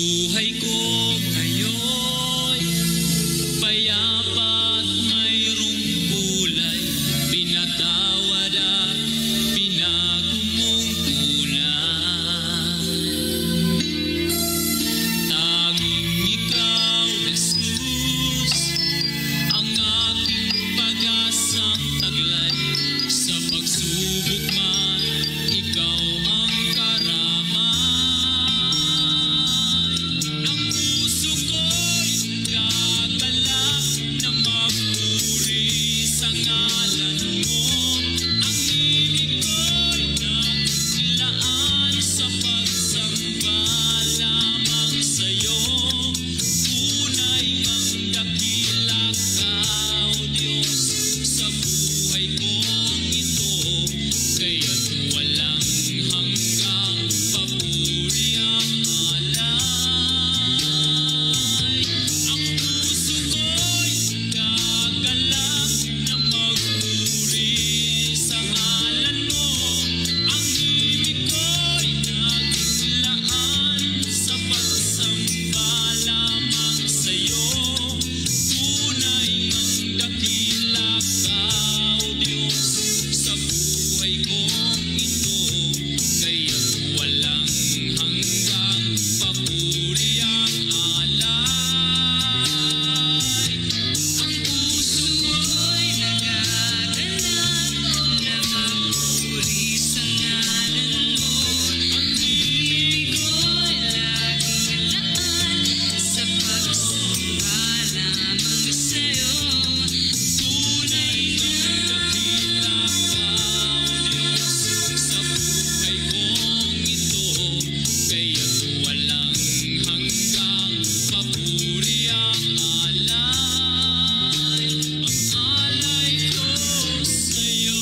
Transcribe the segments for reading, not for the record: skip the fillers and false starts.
buhay ko ngayon, payapa't mayroong kulay, pinatawad at pinago mong tunay. Tanging ikaw, Jesus, ang aking pag-asang taglay. Sa pagsubok man, ikaw ang karamay. Ang puso ko'y gagalak na magpuri sa ngalan mo. Ang himig ko'y naglaan sa pagsamba lamang sa'yo. Tunay ngang dakila ka, O Diyos, sa buhay kong ito. Kaya't walang hanggang papuri ang alay. Ang puso ko'y gagalak na magpuri sa ngalan mo. Ang himig ko'y naglaan sa pagsamba lamang sa'yo. Tunay ngang dakila ka, O Diyos, sa buhay kong ito. Kaya't walang hanggang papuri ang alay. Ang puso ko'y nagagalak na magpuri sa ngalan mo. Ang himig ko'y laging laan sa pagsamba lamang sa'yo. Tunay ngang dakila ka, O Diyos, sa buhay kong ito. Kaya't walang hanggang papuri ang alay. Ang alay ko sa'yo.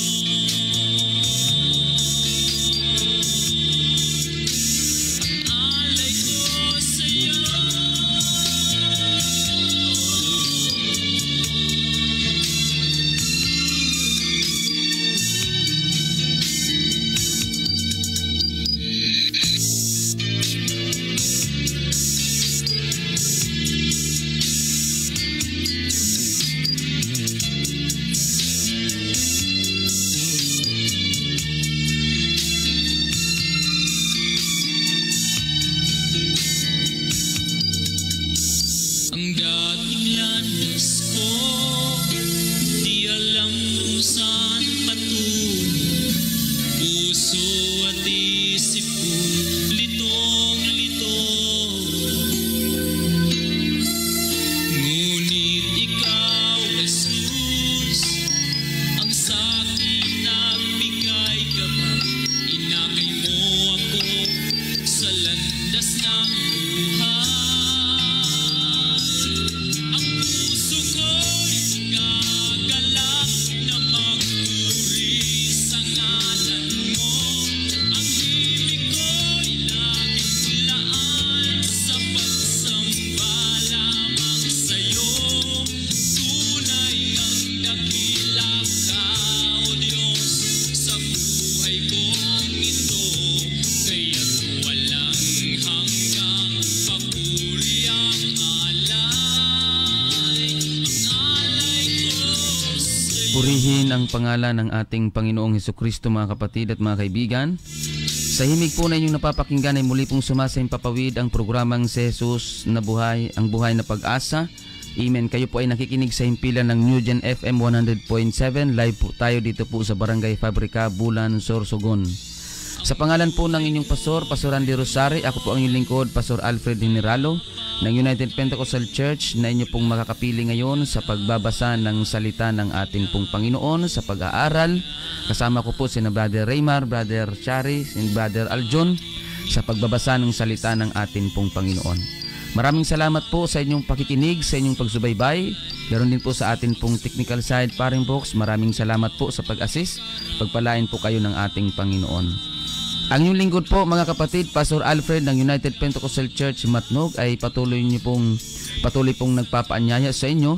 Ang alay ko sa'yo. Ang dating landas ko, di alam kung saan patungo. Puso at isip ko'y litong-lito. Ngunit ikaw, Jesus, ang sa'kin nagbigay gabay. Inakay mo ako sa landas ng buhay. Ang puso ko'y gagalak na magpuri sa ngalan mo. Ang himig ko'y laging laan sa pagsamba lamang sa'yo. Tunay ngang dakila ka, O Diyos, sa buhay kong ito. Kaya't walang hanggang papuri ang alay. Ang alay ko sa'yo. Purihin ang pangalan ng ating Panginoong Hesukristo, mga kapatid at mga kaibigan. Sa himig po na inyong napapakinggan ay muli pong sumasaimpapawid ang programang si Jesus na buhay, ang buhay na pag-asa. Amen. Kayo po ay nakikinig sa himpilan ng New Gen FM 100.7. Live po tayo dito po sa Barangay Fabrica, Bulan, Sorsogon. Sa pangalan po ng inyong pastor, Pastor Andy Rosari, ako po ang inyong lingkod, Pastor Alfred Generalo ng United Pentecostal Church, na inyo pong makakapili ngayon sa pagbabasa ng salita ng ating pong Panginoon sa pag-aaral. Kasama ko po si Brother Raymar, Brother Chari, and Brother Aljon sa pagbabasa ng salita ng ating pong Panginoon. Maraming salamat po sa inyong pakikinig, sa inyong pagsubaybay. Meron din po sa atin pong technical side, Paring Box. Maraming salamat po sa pag-assist. Pagpalain po kayo ng ating Panginoon. Ang inyong lingkod po, mga kapatid, Pastor Alfred ng United Pentecostal Church Matnog, ay patuloy pong nagpapaanyaya sa inyo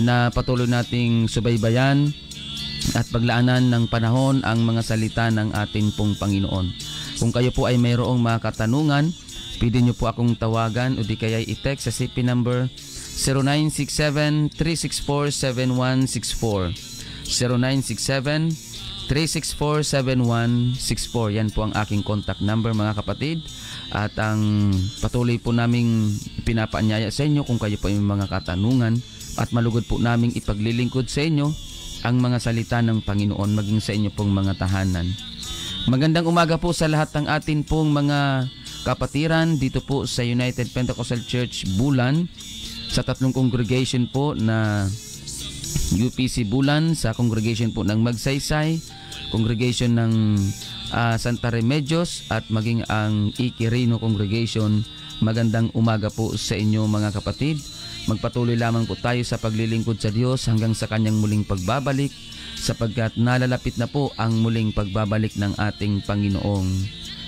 na patuloy nating subaybayan at paglaanan ng panahon ang mga salita ng ating pong Panginoon. Kung kayo po ay mayroong mga katanungan pwede nyo po akong tawagan o di kaya i-text sa CP number 0967-364-7164. 0967-364-7164. Yan po ang aking contact number mga kapatid. At ang patuloy po naming pinapaanyaya sa inyo kung kayo po yung mga katanungan at malugod po naming ipaglilingkod sa inyo ang mga salita ng Panginoon maging sa inyo pong mga tahanan. Magandang umaga po sa lahat ng atin pong mga kapatiran dito po sa United Pentecostal Church Bulan, sa tatlong congregation po na UPC Bulan, sa congregation po ng Magsaysay, congregation ng Santa Remedios at maging ang Iquirino congregation. Magandang umaga po sa inyo mga kapatid. Magpatuloy lamang po tayo sa paglilingkod sa Diyos hanggang sa kanyang muling pagbabalik, sapagkat nalalapit na po ang muling pagbabalik ng ating Panginoong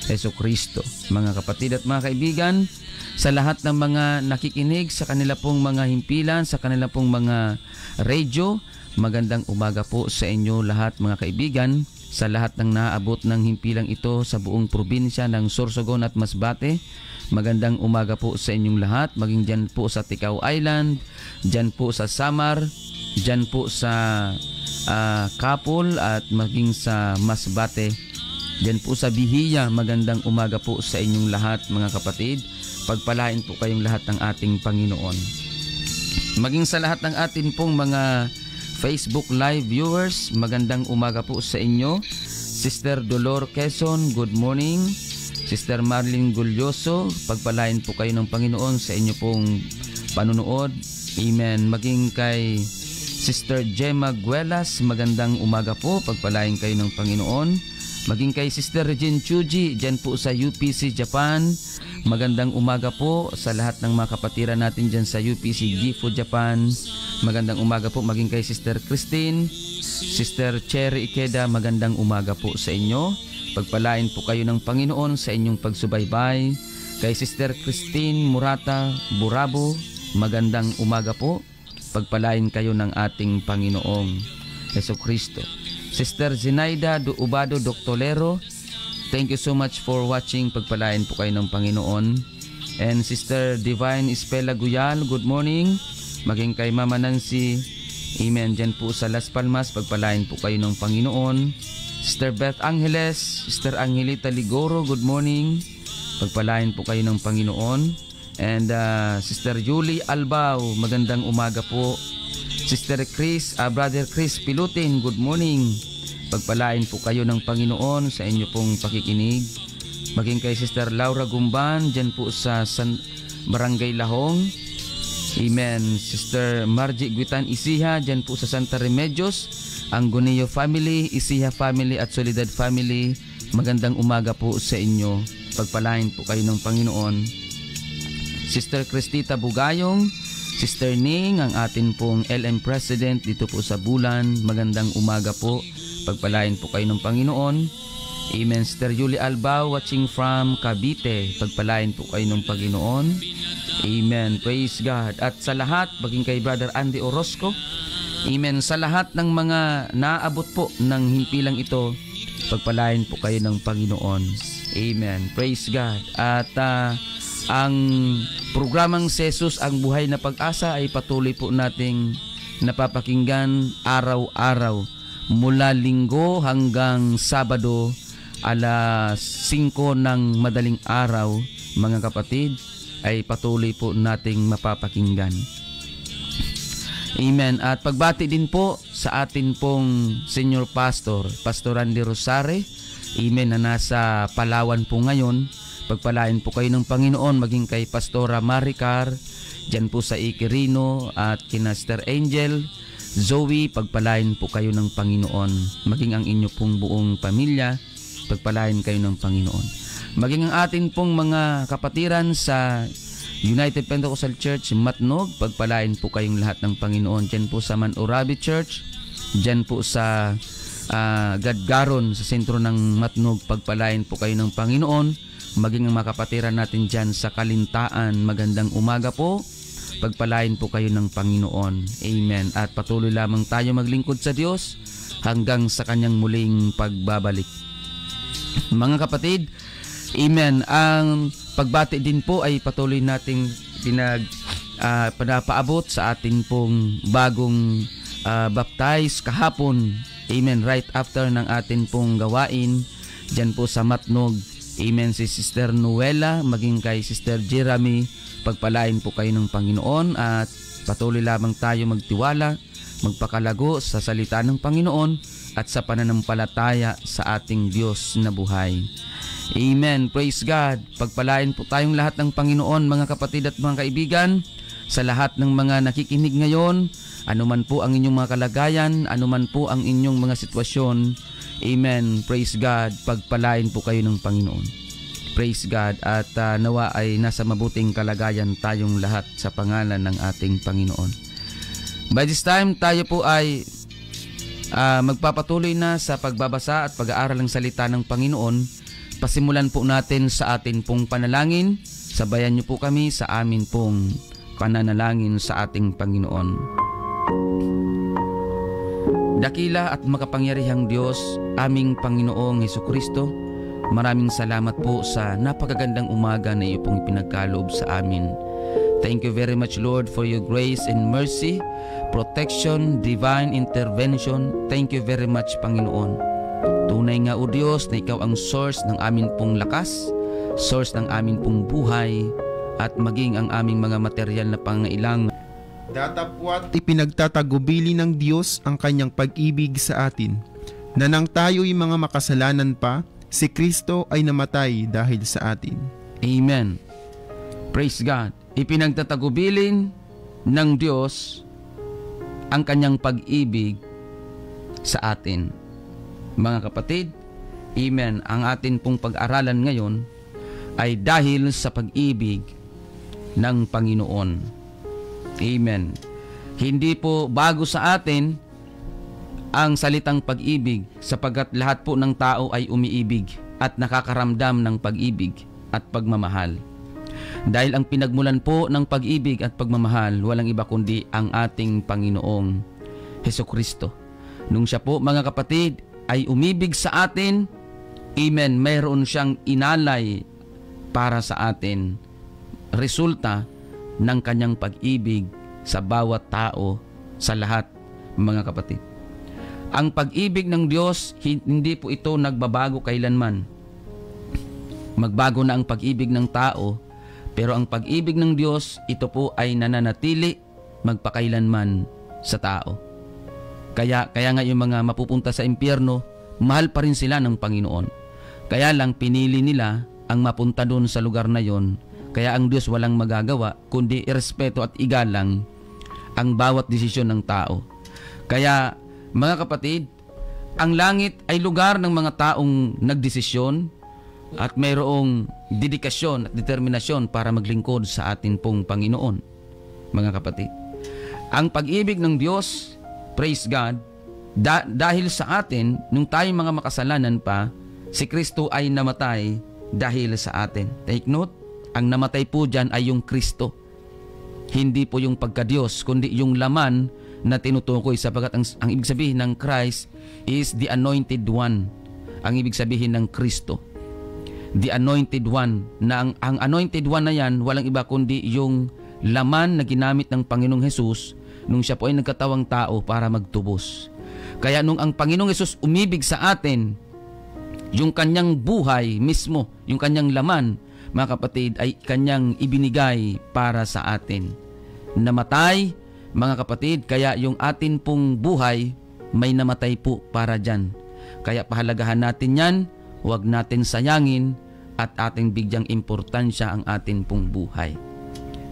Jesucristo. Mga kapatid at mga kaibigan, sa lahat ng mga nakikinig sa kanila pong mga himpilan, sa kanila pong mga radio, magandang umaga po sa inyo lahat mga kaibigan. Sa lahat ng naabot ng himpilang ito sa buong probinsya ng Sorsogon at Masbate, magandang umaga po sa inyong lahat. Maging dyan po sa Ticao Island, dyan po sa Samar, dyan po sa Kapul at maging sa Masbate, dyan po sa Bihiya. Magandang umaga po sa inyong lahat mga kapatid. Pagpalain po kayong lahat ng ating Panginoon. Maging sa lahat ng atin pong mga Facebook Live viewers, magandang umaga po sa inyo. Sister Dolor Quezon, good morning. Sister Marlene Gulyoso, pagpalain po kayo ng Panginoon sa inyo pong panunood. Amen. Maging kay Sister Gemma Guelas, magandang umaga po. Pagpalain kayo ng Panginoon. Maging kay Sister Regine Chuji, dyan po sa UPC Japan. Magandang umaga po sa lahat ng mga kapatiran natin dyan sa UPC Gifu Japan. Magandang umaga po. Maging kay Sister Christine, Sister Cherry Ikeda, magandang umaga po sa inyo. Pagpalain po kayo ng Panginoon sa inyong pagsubaybay. Kay Sister Christine Murata Burabo, magandang umaga po. Pagpalain kayo ng ating Panginoong Jesucristo. Sister Zenaida Ubado Doctolero, thank you so much for watching. Pagpalain po kayo ng Panginoon. And Sister Divine Espela Guyal, good morning. Maging kay Mama Nancy, amen, dyan po sa Las Palmas, pagpalain po kayo ng Panginoon. Sister Beth Angeles, Sister Angelita Ligoro, good morning. Pagpalain po kayo ng Panginoon. And Sister Julie Albao, magandang umaga po. Sister Chris, Brother Chris Pilutin, good morning. Pagpalain po kayo ng Panginoon sa inyo pong pakikinig. Maging kay Sister Laura Gumban, dyan po sa Barangay Lahong. Amen. Sister Margie Guitan Isiha, dyan po sa Santa Remedios. Ang Guneo family, Isiha family at Solidad family, magandang umaga po sa inyo. Pagpalain po kayo ng Panginoon. Sister Cristita Bugayong, Sister Ning, ang atin pong LM President dito po sa Bulan, magandang umaga po. Pagpalain po kayo ng Panginoon. Amen. Sister Julie Albao, watching from Cavite, pagpalain po kayo ng Panginoon. Amen. Praise God. At sa lahat, maging kay Brother Andy Orozco, amen, sa lahat ng mga naabot po ng himpilang ito, pagpalain po kayo ng Panginoon. Amen. Praise God. At ang programang Jesus ang Buhay na Pag-asa ay patuloy po nating napapakinggan araw-araw mula Linggo hanggang Sabado alas 5 ng madaling araw, mga kapatid, ay patuloy po nating mapapakinggan. Amen. At pagbati din po sa atin pong Senior Pastor, Pastor Randy Rosare, amen, na nasa Palawan po ngayon. Pagpalain po kayo ng Panginoon. Maging kay Pastora Maricar, dyan po sa Iquirino, at kina Sister Angel Zoe, pagpalain po kayo ng Panginoon. Maging ang inyo pong buong pamilya, pagpalain kayo ng Panginoon. Maging ang atin pong mga kapatiran sa United Pentecostal Church Matnog, pagpalain po kayong lahat ng Panginoon. Dyan po sa Manurabi Church, dyan po sa Gadgaron, sa sentro ng Matnog, pagpalain po kayo ng Panginoon. Maging ang mga kapatiran natin dyan sa Kalintaan, magandang umaga po. Pagpalain po kayo ng Panginoon. Amen. At patuloy lamang tayo maglingkod sa Diyos hanggang sa kanyang muling pagbabalik. Mga kapatid, amen, ang pagbati din po ay patuloy nating pinapaabot sa atin pong bagong baptize kahapon. Amen. Right after ng atin pong gawain dyan po sa Matnog. Amen. Si Sister Noela, maging kay Sister Jeremy, pagpalain po kayo ng Panginoon at patuloy lamang tayo magtiwala, magpakalago sa salita ng Panginoon at sa pananampalataya sa ating Diyos na buhay. Amen. Praise God. Pagpalain po tayong lahat ng Panginoon, mga kapatid at mga kaibigan, sa lahat ng mga nakikinig ngayon, anuman po ang inyong mga kalagayan, anuman po ang inyong mga sitwasyon. Amen. Praise God. Pagpalain po kayo ng Panginoon. Praise God. At nawa ay nasa mabuting kalagayan tayong lahat sa pangalan ng ating Panginoon. By this time, tayo po ay magpapatuloy na sa pagbabasa at pag-aaral ng salita ng Panginoon. Pasimulan po natin sa atin pong panalangin. Sabayan niyo po kami sa amin pong pananalangin sa ating Panginoon. Dakila at makapangyarihang Diyos, aming Panginoong Hesukristo, maraming salamat po sa napakagandang umaga na iyo pong ipinagkaloob sa amin. Thank you very much, Lord, for your grace and mercy, protection, divine intervention. Thank you very much, Panginoon. Tunay nga, O Diyos, na ikaw ang source ng amin pong lakas, source ng amin pong buhay, at maging ang aming mga material na pangailangan. Datapwat ipinagtatagubili ng Diyos ang kanyang pag-ibig sa atin, na nang tayo'y mga makasalanan pa, si Kristo ay namatay dahil sa atin. Amen. Praise God. Ipinagtatagubilin ng Diyos ang kanyang pag-ibig sa atin. Mga kapatid, amen, ang atin pong pag-aralan ngayon ay dahil sa pag-ibig ng Panginoon. Amen. Hindi po bago sa atin ang salitang pag-ibig, sapagkat lahat po ng tao ay umiibig at nakakaramdam ng pag-ibig at pagmamahal. Dahil ang pinagmulan po ng pag-ibig at pagmamahal, walang iba kundi ang ating Panginoong Hesukristo. Nung siya po, mga kapatid, ay umibig sa atin, amen, mayroon siyang inalay para sa atin. Resulta ng kanyang pag-ibig sa bawat tao, sa lahat, mga kapatid. Ang pag-ibig ng Diyos, hindi po ito nagbabago kailanman. Magbago na ang pag-ibig ng tao, pero ang pag-ibig ng Diyos, ito po ay nananatili magpakailanman sa tao. Kaya nga yung mga mapupunta sa impyerno, mahal pa rin sila ng Panginoon. Kaya lang pinili nila ang mapunta doon sa lugar na yon. Kaya ang Diyos walang magagawa kundi irespeto at igalang ang bawat desisyon ng tao. Kaya mga kapatid, ang langit ay lugar ng mga taong nagdesisyon at mayroong dedikasyon at determinasyon para maglingkod sa atin pong Panginoon. Mga kapatid, ang pag-ibig ng Diyos, praise God, dahil sa atin, nung tayo mga makasalanan pa, si Kristo ay namatay dahil sa atin. Take note, ang namatay po dyan ay yung Kristo. Hindi po yung pagka-Diyos, kundi yung laman na tinutukoy, sapagkat ang ibig sabihin ng Christ is the anointed one. Ang ibig sabihin ng Kristo, the anointed one, na ang anointed one na yan, walang iba kundi yung laman na ginamit ng Panginoong Hesus nung siya po ay nagkatawang tao para magtubos. Kaya nung ang Panginoong Hesus umibig sa atin, yung kanyang buhay mismo, yung kanyang laman, mga kapatid, ay kanyang ibinigay para sa atin. Namatay, mga kapatid, kaya yung atin pong buhay may namatay po para dyan. Kaya pahalagahan natin yan, huwag natin sayangin, at ating bigyang importansya ang atin pong buhay.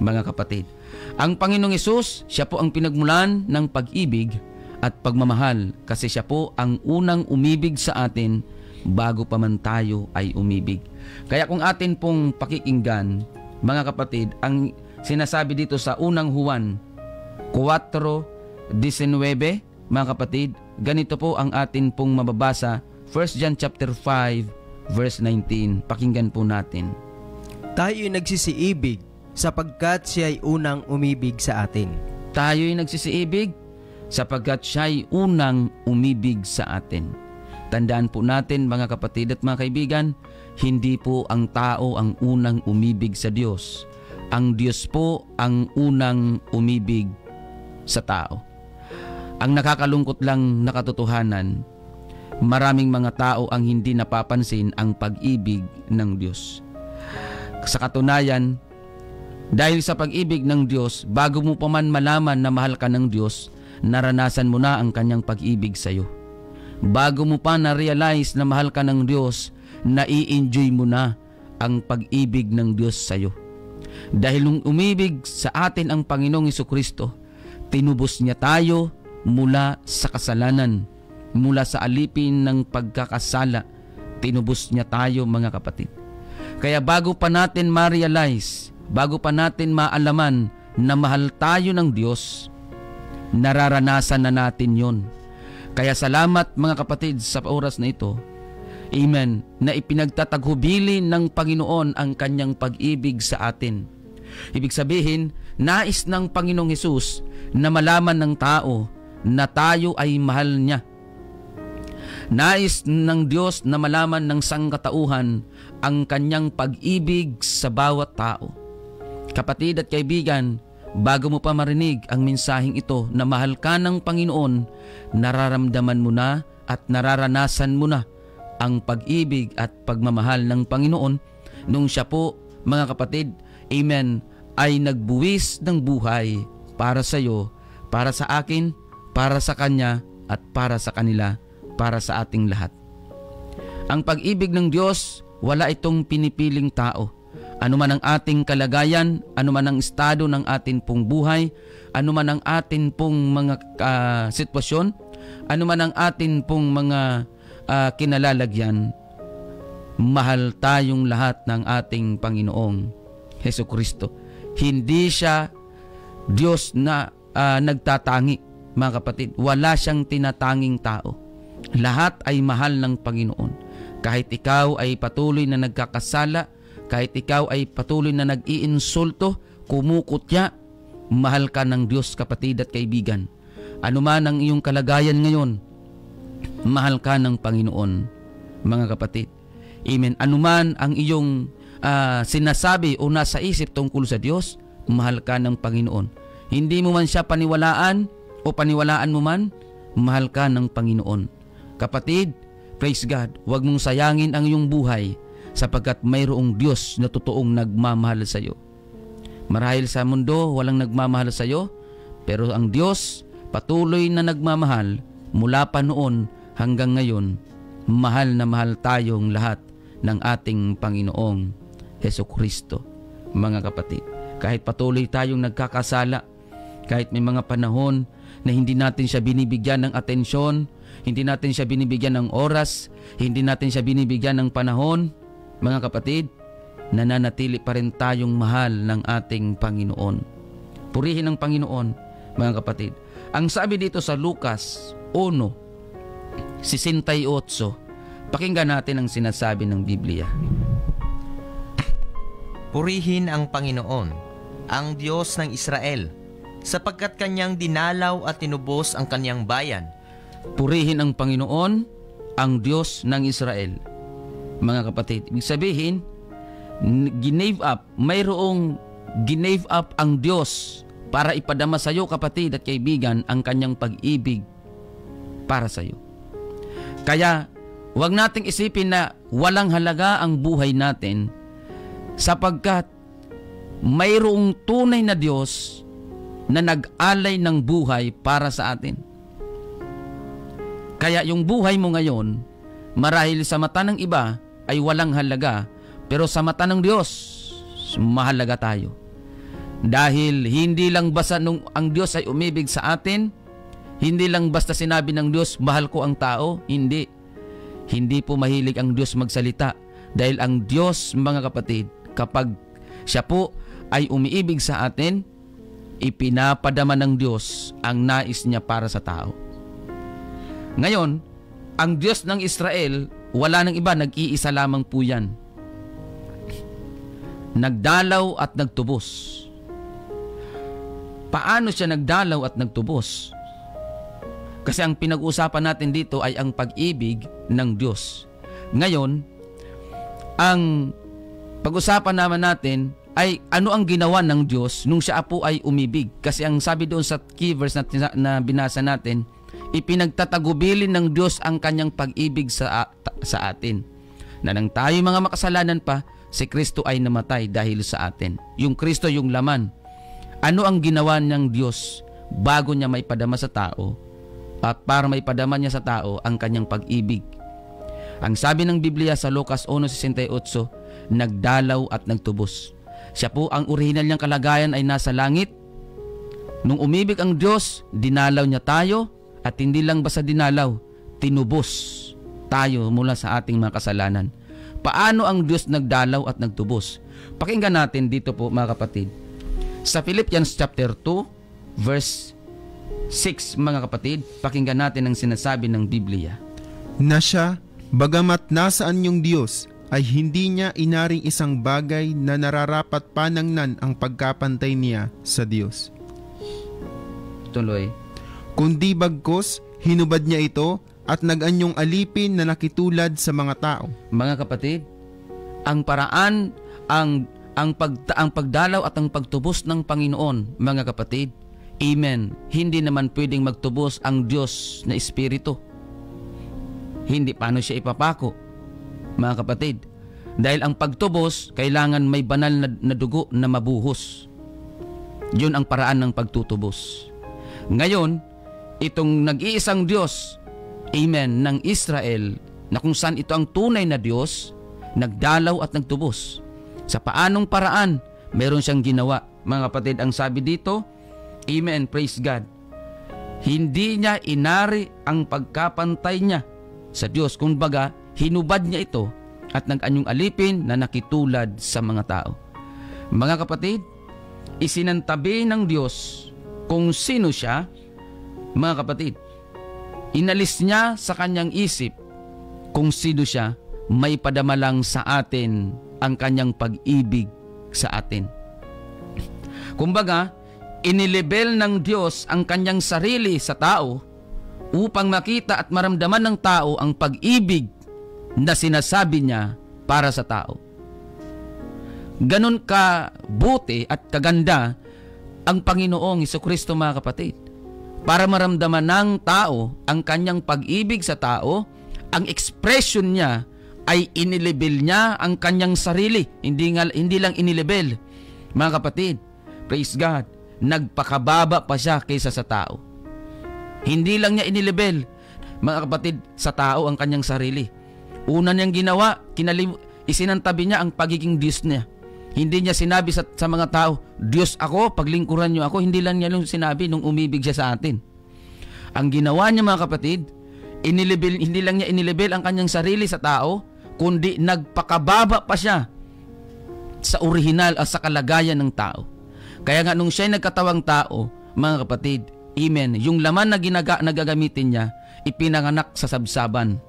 Mga kapatid, ang Panginoong Hesus, siya po ang pinagmulan ng pag-ibig at pagmamahal, kasi siya po ang unang umibig sa atin bago pa man tayo ay umibig. Kaya kung atin pong pakikinggan, mga kapatid, ang sinasabi dito sa unang Juan 4:19, mga kapatid, ganito po ang atin pong mababasa, 1 John chapter 5 verse 19. Pakinggan po natin. Tayo'y nagsisiibig sapagkat siya'y unang umibig sa atin. Tayo'y nagsisiibig sapagkat siya'y unang umibig sa atin. Tandaan po natin mga kapatid at mga kaibigan, hindi po ang tao ang unang umibig sa Diyos. Ang Diyos po ang unang umibig sa tao. Ang nakakalungkot lang na katotohanan, maraming mga tao ang hindi napapansin ang pag-ibig ng Diyos. Sa katunayan, dahil sa pag-ibig ng Diyos, bago mo pa man malaman na mahal ka ng Diyos, naranasan mo na ang kanyang pag-ibig sa iyo. Bago mo pa na-realize na mahal ka ng Diyos, nai-enjoy mo na ang pag-ibig ng Diyos sa iyo. Dahil nung umibig sa atin ang Panginoong Hesukristo, tinubos niya tayo mula sa kasalanan, mula sa alipin ng pagkakasala. Tinubos niya tayo mga kapatid. Kaya bago pa natin ma-realize, bago pa natin maalaman na mahal tayo ng Diyos, nararanasan na natin yon. Kaya salamat mga kapatid sa oras na ito. Amen. Na ipinagtataghubili ng Panginoon ang kanyang pag-ibig sa atin. Ibig sabihin, nais ng Panginoong Hesus na malaman ng tao na tayo ay mahal niya. Nais ng Diyos na malaman ng sangkatauhan ang kanyang pag-ibig sa bawat tao. Kapatid at kaibigan, bago mo pa marinig ang mensaheng ito na mahal ka ng Panginoon, nararamdaman mo na at nararanasan mo na ang pag-ibig at pagmamahal ng Panginoon nung siya po, mga kapatid, amen, ay nagbuwis ng buhay para sa iyo, para sa akin, para sa Kanya, at para sa kanila, para sa ating lahat. Ang pag-ibig ng Diyos, wala itong pinipiling tao. Ano man ang ating kalagayan, ano man ang estado ng ating pong buhay, ano man ang ating pong mga sitwasyon, ano man ang ating pong mga kinalalagyan, mahal tayong lahat ng ating Panginoong Hesukristo. Hindi siya Diyos na nagtatangi, mga kapatid. Wala siyang tinatanging tao. Lahat ay mahal ng Panginoon. Kahit ikaw ay patuloy na nagkakasala, kahit ikaw ay patuloy na nag-iinsulto, kumukutya, mahal ka ng Diyos, kapatid at kaibigan. Ano man ang iyong kalagayan ngayon, mahal ka ng Panginoon, mga kapatid. Amen. Ano man ang iyong sinasabi o nasa isip tungkol sa Diyos, mahal ka ng Panginoon. Hindi mo man siya paniwalaan o paniwalaan mo man, mahal ka ng Panginoon. Kapatid, praise God, huwag mong sayangin ang iyong buhay sapagkat mayroong Diyos na totoong nagmamahal sa iyo. Marahil sa mundo walang nagmamahal sa iyo, pero ang Diyos patuloy na nagmamahal mula pa noon hanggang ngayon. Mahal na mahal tayong lahat ng ating Panginoong Hesukristo, mga kapatid. Kahit patuloy tayong nagkakasala, kahit may mga panahon na hindi natin siya binibigyan ng atensyon, hindi natin siya binibigyan ng oras, hindi natin siya binibigyan ng panahon, mga kapatid, nananatili pa rin tayong mahal ng ating Panginoon. Purihin ang Panginoon, mga kapatid. Ang sabi dito sa Lucas 1:68, pakinggan natin ang sinasabi ng Biblia. Purihin ang Panginoon, ang Diyos ng Israel, sapagkat kanyang dinalaw at tinubos ang kanyang bayan. Purihin ang Panginoon, ang Diyos ng Israel. Mga kapatid, ibig sabihin, mayroong ginave up ang Diyos para ipadama sa iyo, kapatid at kaibigan, ang kanyang pag-ibig para sa iyo. Kaya, huwag nating isipin na walang halaga ang buhay natin sapagkat mayroong tunay na Diyos na nag-alay ng buhay para sa atin. Kaya yung buhay mo ngayon, marahil sa mata ng iba ay walang halaga, pero sa mata ng Diyos, mahalaga tayo. Dahil hindi lang basta nung ang Diyos ay umibig sa atin, hindi lang basta sinabi ng Diyos, mahal ko ang tao, hindi. Hindi po mahilig ang Diyos magsalita. Dahil ang Diyos, mga kapatid, kapag siya po ay umiibig sa atin, ipinapadama ng Diyos ang nais niya para sa tao. Ngayon, ang Diyos ng Israel, wala nang iba, nag-iisa lamang po yan. Nagdalaw at nagtubos. Paano siya nagdalaw at nagtubos? Kasi ang pinag-uusapan natin dito ay ang pag-ibig ng Diyos. Ngayon, ang pag-usapan naman natin ay ano ang ginawa ng Diyos nung siya po ay umibig. Kasi ang sabi doon sa key verse na binasa natin, ipinagtatagubilin ng Diyos ang kanyang pag-ibig sa atin. Na nang tayo mga makasalanan pa, si Kristo ay namatay dahil sa atin. Yung Kristo yung laman. Ano ang ginawa ng Diyos bago niya may padama sa tao at para may padama niya sa tao ang kanyang pag-ibig? Ang sabi ng Biblia sa Lucas 1:68, nagdalaw at nagtubos. Siya po ang orihinal niyang kalagayan ay nasa langit. Nung umibig ang Diyos, dinalaw niya tayo at hindi lang basta dinalaw, tinubos tayo mula sa ating mga kasalanan. Paano ang Diyos nagdalaw at nagtubos? Pakinggan natin dito po mga kapatid. Sa Philippians chapter 2 verse 6 mga kapatid, pakinggan natin ang sinasabi ng Biblia. Na siya, bagamat nasaan yung Diyos, ay hindi niya inaring isang bagay na nararapat panangnan ang pagkapantay niya sa Diyos. Tuloy. Kundi bagkos, hinubad niya ito at nag-anyong alipin na nakitulad sa mga tao. Mga kapatid, ang paraan, ang pagdalaw at ang pagtubos ng Panginoon, mga kapatid, amen, hindi naman pwedeng magtubos ang Diyos na Espiritu. Hindi paano siya ipapako, mga kapatid. Dahil ang pagtubos, kailangan may banal na dugo na mabuhos. Yun ang paraan ng pagtutubos. Ngayon, itong nag-iisang Diyos, amen, ng Israel, na kung saan ito ang tunay na Diyos, nagdalaw at nagtubos. Sa paanong paraan, meron siyang ginawa. Mga kapatid, ang sabi dito, amen, praise God, hindi niya inari ang pagkapantay niya sa Diyos. Kung baga, hinubad niya ito at nag-anyong alipin na nakitulad sa mga tao. Mga kapatid, isinantabi ng Diyos kung sino siya, mga kapatid. Inalis niya sa kanyang isip kung sino siya, may padama lang sa atin ang kanyang pag-ibig sa atin. Kumbaga, inilebel ng Diyos ang kanyang sarili sa tao upang makita at maramdaman ng tao ang pag-ibig na sinasabi niya para sa tao. Ganon ka buti at kaganda ang Panginoong Hesukristo, mga kapatid. Para maramdaman ng tao ang kanyang pag-ibig sa tao, ang expression niya ay inilebel niya ang kanyang sarili. Hindi lang inilebel, mga kapatid. Praise God. Nagpakababa pa siya kaysa sa tao. Hindi lang niya inilebel, mga kapatid, sa tao ang kanyang sarili. Una niyang ginawa, isinantabi niya ang pagiging Diyos niya. Hindi niya sinabi sa mga tao, Diyos ako, paglingkuran niyo ako. Hindi lang niya sinabi nung umibig siya sa atin. Ang ginawa niya, mga kapatid, hindi lang niya inilebel ang kanyang sarili sa tao, kundi nagpakababa pa siya sa orihinal at sa kalagayan ng tao. Kaya nga nung siya'y nagkatawang tao, mga kapatid, amen, yung laman na nagagamitin niya, ipinanganak sa sabsaban.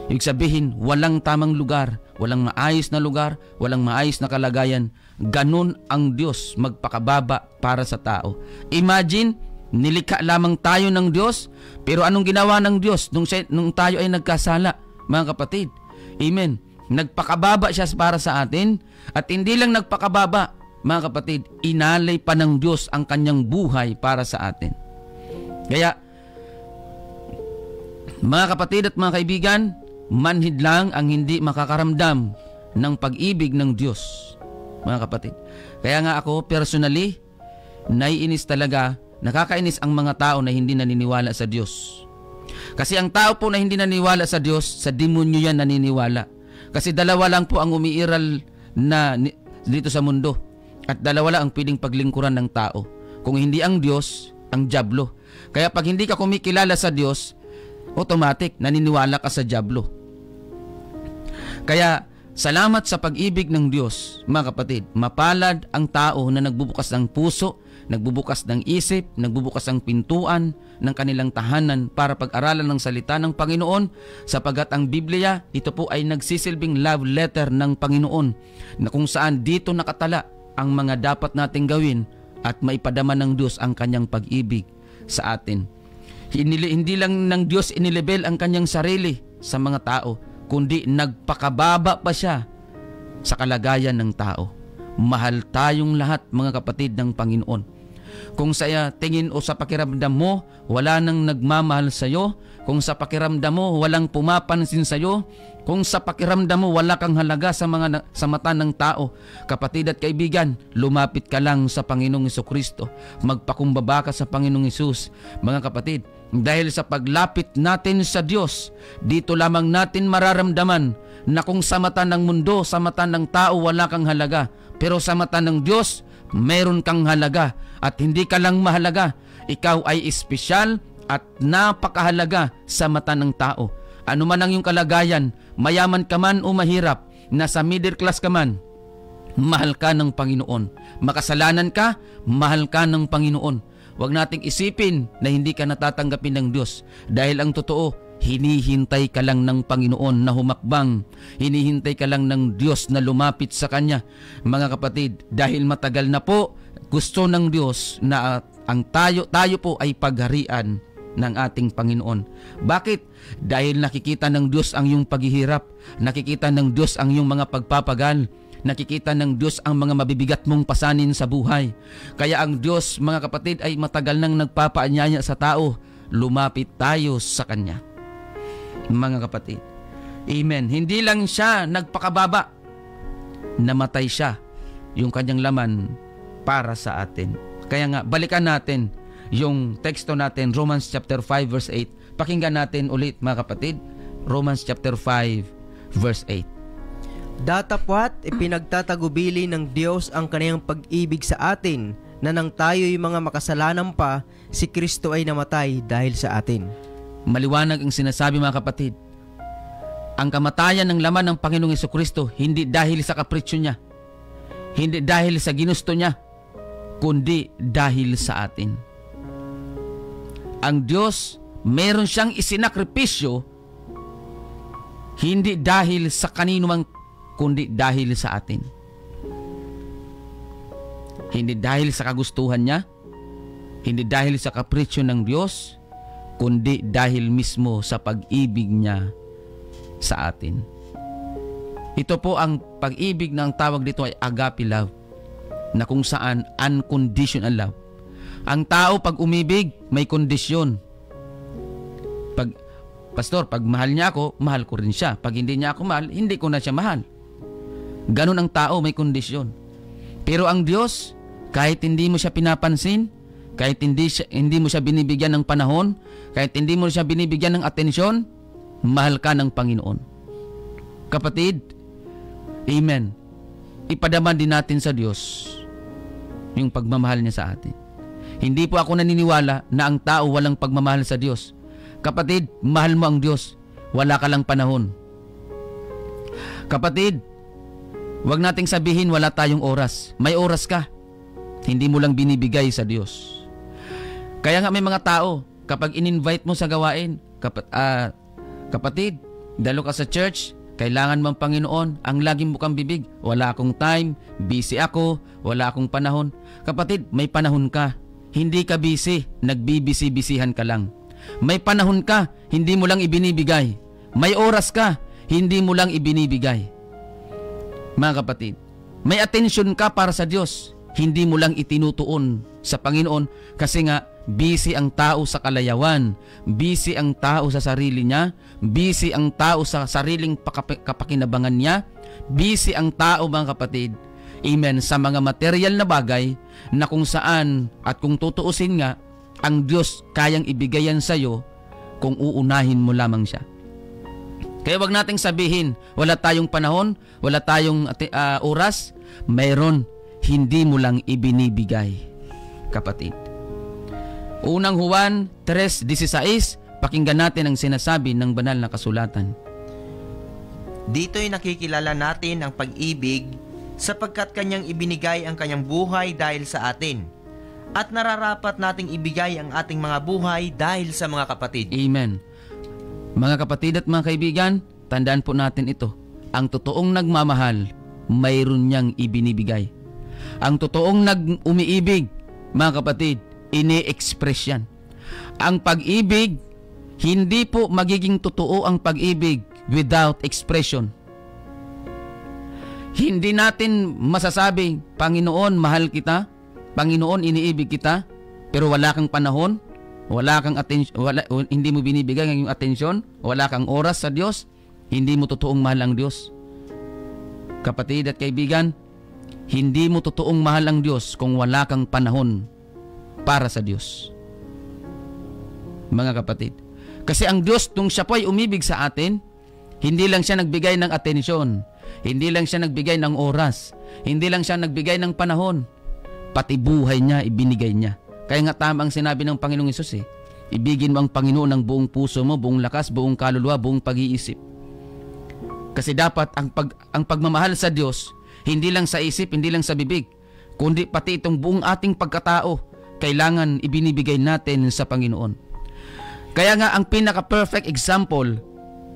Ibig sabihin, walang tamang lugar, walang maayos na lugar, walang maayos na kalagayan. Ganun ang Diyos magpakababa para sa tao. Imagine, nilikha lamang tayo ng Diyos, pero anong ginawa ng Diyos nung tayo ay nagkasala, mga kapatid? Amen. Nagpakababa siya para sa atin, at hindi lang nagpakababa, mga kapatid, inalay pa ng Diyos ang kanyang buhay para sa atin. Kaya, mga kapatid at mga kaibigan, manhid lang ang hindi makakaramdam ng pag-ibig ng Diyos, mga kapatid. Kaya nga ako personally, naiinis talaga, nakakainis ang mga tao na hindi naniniwala sa Diyos. Kasi ang tao po na hindi naniniwala sa Diyos, sa demonyo yan naniniwala. Kasi dalawa lang po ang umiiral na dito sa mundo, at dalawa lang ang pwedeng paglingkuran ng tao. Kung hindi ang Diyos, ang dyablo. Kaya pag hindi ka kumikilala sa Diyos, automatic naniniwala ka sa dyablo. Kaya salamat sa pag-ibig ng Diyos, mga kapatid. Mapalad ang tao na nagbubukas ng puso, nagbubukas ng isip, nagbubukas ng pintuan ng kanilang tahanan para pag-aralan ng salita ng Panginoon, sapagat ang Biblia, ito po ay nagsisilbing love letter ng Panginoon, na kung saan dito nakatala ang mga dapat nating gawin at maipadama ng Diyos ang kanyang pag-ibig sa atin. Hindi lang ng Diyos inilebel ang kanyang sarili sa mga tao, kundi nagpakababa pa siya sa kalagayan ng tao. Mahal tayong lahat, mga kapatid ng Panginoon. Kung sa tingin o sa pakiramdam mo, wala nang nagmamahal sa iyo, kung sa pakiramdam mo, walang pumapansin sa iyo, kung sa pakiramdam mo, wala kang halaga sa mata ng tao, kapatid at kaibigan, lumapit ka lang sa Panginoong Hesukristo. Magpakumbaba ka sa Panginoong Hesus, mga kapatid. Dahil sa paglapit natin sa Diyos, dito lamang natin mararamdaman na kung sa mata ng mundo, sa mata ng tao, wala kang halaga. Pero sa mata ng Diyos, meron kang halaga at hindi ka lang mahalaga. Ikaw ay espesyal at napakahalaga sa mata ng tao. Ano man ang iyong kalagayan, mayaman ka man o mahirap, nasa middle class ka man, mahal ka ng Panginoon. Makasalanan ka, mahal ka ng Panginoon. Huwag nating isipin na hindi ka natatanggapin ng Diyos dahil ang totoo, hinihintay ka lang ng Panginoon na humakbang. Hinihintay ka lang ng Diyos na lumapit sa Kanya. Mga kapatid, dahil matagal na po, gusto ng Diyos na tayo po ay pagharian ng ating Panginoon. Bakit? Dahil nakikita ng Diyos ang iyong paghihirap. Nakikita ng Diyos ang iyong mga pagpapagal. Nakikita ng Diyos ang mga mabibigat mong pasanin sa buhay. Kaya ang Diyos, mga kapatid, ay matagal nang nagpapaanyaya sa tao. Lumapit tayo sa Kanya. Mga kapatid, amen. Hindi lang siya nagpakababa, namatay siya, yung kanyang laman para sa atin. Kaya nga, balikan natin yung teksto natin, Romans chapter 5 verse 8. Pakinggan natin ulit, mga kapatid, Romans chapter 5 verse 8. Datapwat ipinagtatagubili ng Diyos ang kaniyang pag-ibig sa atin, na nang tayo'y mga makasalanan pa, si Kristo ay namatay dahil sa atin. Maliwanag ang sinasabi, mga kapatid. Ang kamatayan ng laman ng Panginoong Hesukristo hindi dahil sa kapritsyo niya, hindi dahil sa ginusto niya, kundi dahil sa atin. Ang Diyos, meron siyang isinakripisyo hindi dahil sa kanino man, kundi dahil sa atin. Hindi dahil sa kagustuhan niya, hindi dahil sa kapritsyo ng Diyos, kundi dahil mismo sa pag-ibig niya sa atin. Ito po ang pag-ibig na ang tawag dito ay agape love, na kung saan unconditional love. Ang tao pag umibig, may kondisyon. Pag mahal niya ako, mahal ko rin siya. Pag hindi niya ako mahal, hindi ko na siya mahal. Ganon ang tao, may kondisyon. Pero ang Diyos, kahit hindi mo siya pinapansin, kahit hindi mo siya binibigyan ng panahon, kahit hindi mo siya binibigyan ng atensyon, mahal ka ng Panginoon. Kapatid, amen. Ipadama din natin sa Diyos yung pagmamahal niya sa atin. Hindi po ako naniniwala na ang tao walang pagmamahal sa Diyos. Kapatid, mahal mo ang Diyos, wala ka lang panahon. Kapatid, wag nating sabihin wala tayong oras. May oras ka, hindi mo lang binibigay sa Diyos. Kaya nga may mga tao, kapag in-invite mo sa gawain, kapatid, dalo ka sa church, kailangan mong Panginoon, ang laging bukang bibig, wala akong time, busy ako, wala akong panahon. Kapatid, may panahon ka, hindi ka busy, nagbibisi-bisihan ka lang. May panahon ka, hindi mo lang ibinibigay. May oras ka, hindi mo lang ibinibigay. Mga kapatid, may atensyon ka para sa Diyos, hindi mo lang itinutuon sa Panginoon kasi nga busy ang tao sa kalayawan, busy ang tao sa sarili niya, busy ang tao sa sariling kapakinabangan niya, busy ang tao, mga kapatid, amen, sa mga material na bagay na kung saan at kung tutuusin nga, ang Diyos kayang ibigayan sa iyo kung uunahin mo lamang siya. Kaya wag nating sabihin, wala tayong panahon, wala tayong oras, mayroon, hindi mo lang ibinibigay, kapatid. Unang Juan 3:16, pakinggan natin ang sinasabi ng banal na kasulatan. Dito'y nakikilala natin ang pag-ibig sapagkat kanyang ibinigay ang kanyang buhay dahil sa atin. At nararapat nating ibigay ang ating mga buhay dahil sa mga kapatid. Amen. Mga kapatid at mga kaibigan, tandaan po natin ito. Ang totoong nagmamahal, mayroon niyang ibinibigay. Ang totoong umiibig, mga kapatid, ini-express yan. Ang pag-ibig, hindi po magiging totoo ang pag-ibig without expression. Hindi natin masasabing, Panginoon, mahal kita, Panginoon, iniibig kita, pero wala kang panahon, wala kang hindi mo binibigay ang iyong atensyon, wala kang oras sa Diyos, hindi mo totoong mahal ang Diyos. Kapatid at kaibigan, hindi mo totoong mahal ang Diyos kung wala kang panahon para sa Diyos. Mga kapatid, kasi ang Diyos, nung siya po ay umibig sa atin, hindi lang siya nagbigay ng atensyon, hindi lang siya nagbigay ng oras, hindi lang siya nagbigay ng panahon, pati buhay niya ibinigay niya. Kaya nga tama ang sinabi ng Panginoong Hesus ibigin mo ang Panginoon ng buong puso mo, buong lakas, buong kaluluwa, buong pag-iisip. Kasi dapat ang pagmamahal sa Diyos, hindi lang sa isip, hindi lang sa bibig, kundi pati itong buong ating pagkatao, kailangan ibinibigay natin sa Panginoon. Kaya nga ang pinaka-perfect example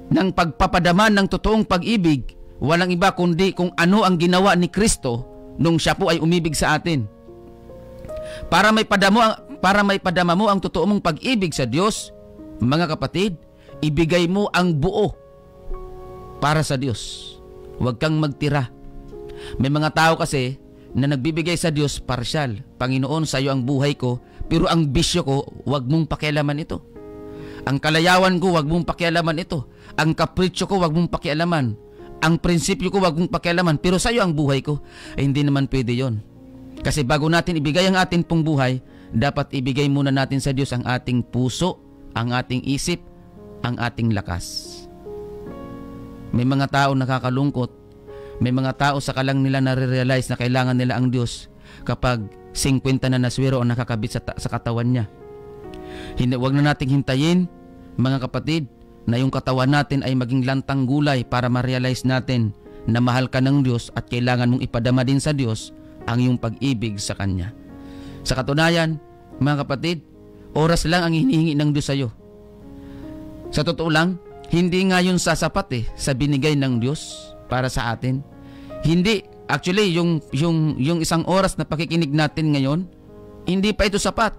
ng pagpapadama ng totoong pag-ibig, walang iba kundi kung ano ang ginawa ni Kristo nung siya po ay umibig sa atin. Para may padama mo ang totoo mong pag-ibig sa Diyos, mga kapatid, ibigay mo ang buo para sa Diyos. Huwag kang magtira. May mga tao kasi na nagbibigay sa Diyos partial. Panginoon, sa iyo ang buhay ko, pero ang bisyo ko, huwag mong pakialaman ito. Ang kalayawan ko, huwag mong pakialaman ito. Ang kapritsyo ko, huwag mong pakialaman. Ang prinsipyo ko, huwag mong pakialaman. Pero sa iyo ang buhay ko, hindi naman pwede yon. Kasi bago natin ibigay ang ating pong buhay, dapat ibigay muna natin sa Diyos ang ating puso, ang ating isip, ang ating lakas. May mga tao nakakalungkot. May mga tao sa kalang nila nare-realize na kailangan nila ang Diyos kapag 50 na naswero ang nakakabit sa katawan niya. Huwag na nating hintayin, mga kapatid, na yung katawan natin ay maging lantang gulay para ma-realize natin na mahal ka ng Diyos at kailangan mong ipadama din sa Diyos ang iyong pag-ibig sa Kanya. Sa katunayan, mga kapatid, oras lang ang hinihingi ng Diyos sa iyo. Sa totoo lang, hindi nga yun sasapat sa binigay ng Diyos para sa atin. Hindi. Actually, yung isang oras na pakikinig natin ngayon, hindi pa ito sapat.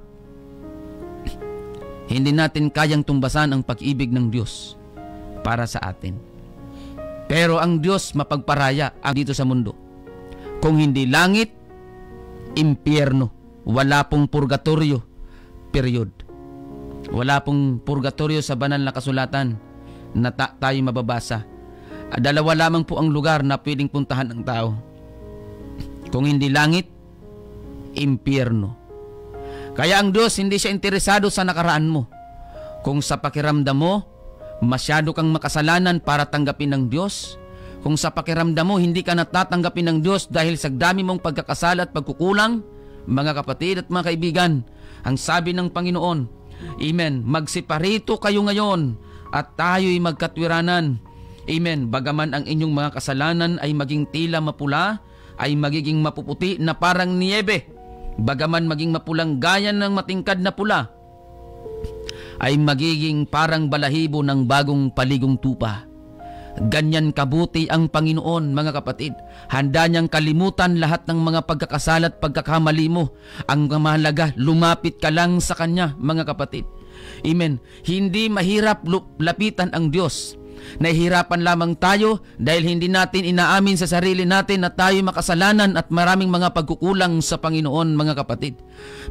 Hindi natin kayang tumbasan ang pag-ibig ng Diyos para sa atin. Pero ang Diyos mapagparaya ang dito sa mundo. Kung hindi langit, impyerno. Wala pong purgatorio. Period. Wala pong purgatorio sa banal na kasulatan na tayo mababasa. Dalawa lamang po ang lugar na pwedeng puntahan ng tao. Kung hindi langit, impyerno. Kaya ang Diyos hindi siya interesado sa nakaraan mo. Kung sa pakiramdam mo, masyado kang makasalanan para tanggapin ng Diyos. Kung sa pakiramdam mo, hindi ka natatanggapin ng Diyos dahil sa dami mong pagkakasala at pagkukulang, mga kapatid at mga kaibigan, ang sabi ng Panginoon, Amen, magsiparito kayo ngayon at tayo'y magkatwiranan. Amen, bagaman ang inyong mga kasalanan ay maging tila mapula, ay magiging mapuputi na parang niyebe. Bagaman maging mapulang gaya ng matingkad na pula, ay magiging parang balahibo ng bagong paligong tupa. Ganyan kabuti ang Panginoon, mga kapatid. Handa niyang kalimutan lahat ng mga pagkakasala at pagkakamali mo. Ang mahalaga, lumapit ka lang sa Kanya, mga kapatid. Amen. Hindi mahirap lapitan ang Diyos. Nahihirapan lamang tayo dahil hindi natin inaamin sa sarili natin na tayo makasalanan at maraming mga pagkukulang sa Panginoon, mga kapatid.